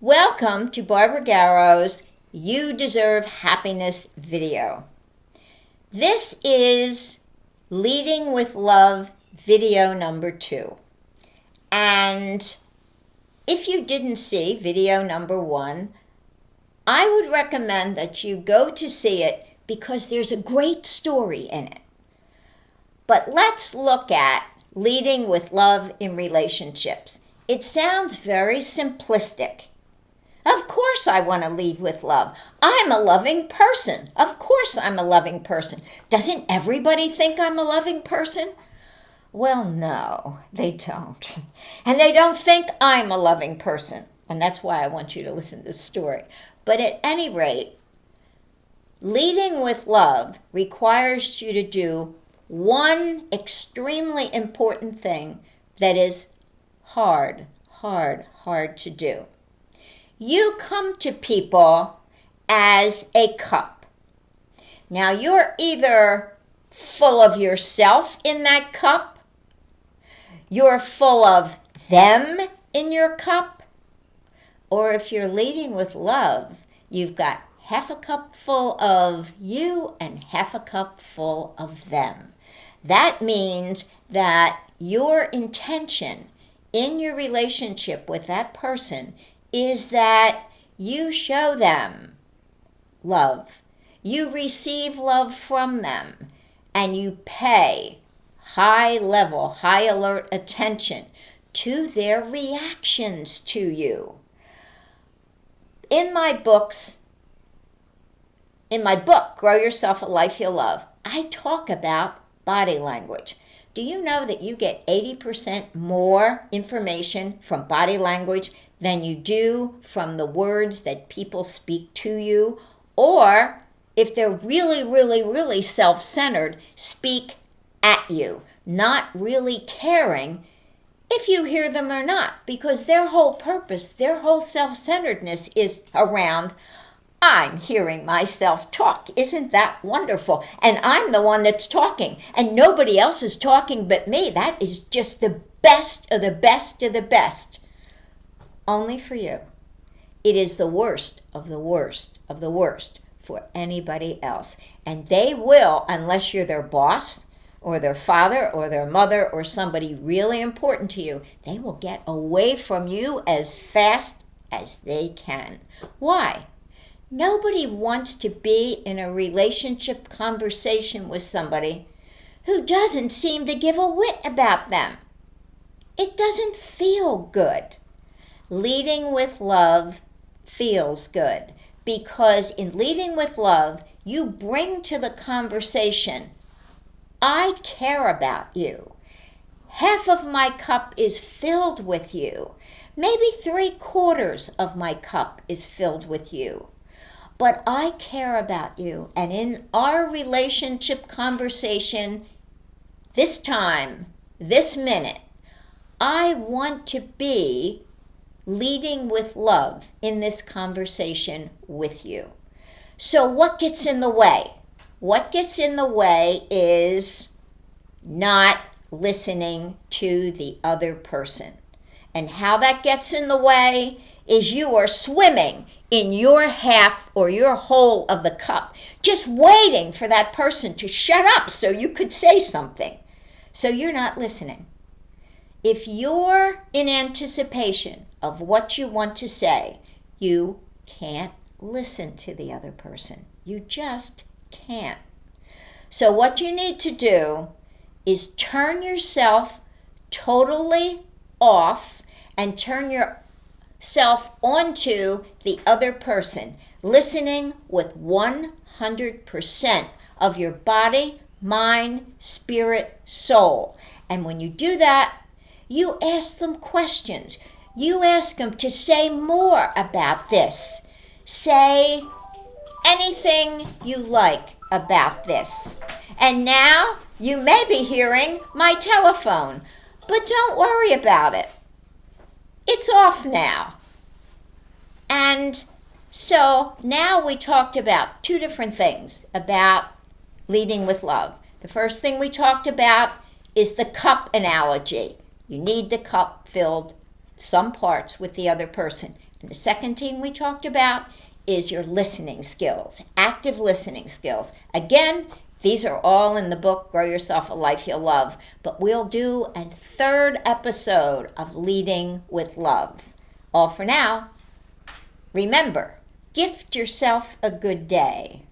Welcome to Barbara Garro's You Deserve Happiness video. This is Leading with Love video number 2. And if you didn't see video number 1, I would recommend that you go to see it because there's a great story in it. But let's look at leading with love in relationships. It sounds very simplistic. Of course I want to lead with love. I'm a loving person. Of course I'm a loving person. Doesn't everybody think I'm a loving person? Well, no, they don't. And they don't think I'm a loving person. And that's why I want you to listen to this story. But at any rate, leading with love requires you to do one extremely important thing that is hard to do. You come to people as a cup. Now, you're either full of yourself in that cup, you're full of them in your cup, or if you're leading with love, you've got half a cup full of you and half a cup full of them. That means that your intention in your relationship with that person is that you show them love. You receive love from them, and you pay high level, high alert attention to their reactions to you. In my book, Grow Yourself a Life You'll Love, I talk about body language. Do you know that you get 80% more information from body language than you do from the words that people speak to you? Or if they're really self-centered, speak at you, not really caring if you hear them or not, because their whole purpose, their whole self-centeredness is around, I'm hearing myself talk. Isn't that wonderful? And I'm the one that's talking, and nobody else is talking but me. That is just the best of the best of the best. Only for you. It is the worst of the worst of the worst for anybody else. And they will, unless you're their boss or their father or their mother or somebody really important to you, they will get away from you as fast as they can. Why? Nobody wants to be in a relationship conversation with somebody who doesn't seem to give a whit about them. It doesn't feel good. Leading with love feels good because in leading with love, you bring to the conversation, I care about you. Half of my cup is filled with you. Maybe 3/4 of my cup is filled with you. But I care about you. And in our relationship conversation, this time, this minute, I want to be leading with love in this conversation with you. So what gets in the way? What gets in the way is not listening to the other person. And how that gets in the way is you are swimming in your half or your whole of the cup, just waiting for that person to shut up so you could say something. So you're not listening. If you're in anticipation of what you want to say, you can't listen to the other person. You just can't. So what you need to do is turn yourself totally off and turn yourself onto the other person, listening with 100% of your body, mind, spirit, soul. And when you do that, you ask them questions. You ask them to say more about this. Say anything you like about this. And now you may be hearing my telephone, but don't worry about it. It's off now. And so now we talked about 2 different things about leading with love. The first thing we talked about is the cup analogy. You need the cup filled some parts with the other person. And the second thing we talked about is your listening skills, active listening skills. Again, these are all in the book, Grow Yourself a Life You'll Love. But we'll do a third episode of Leading with Love. All for now. Remember, gift yourself a good day.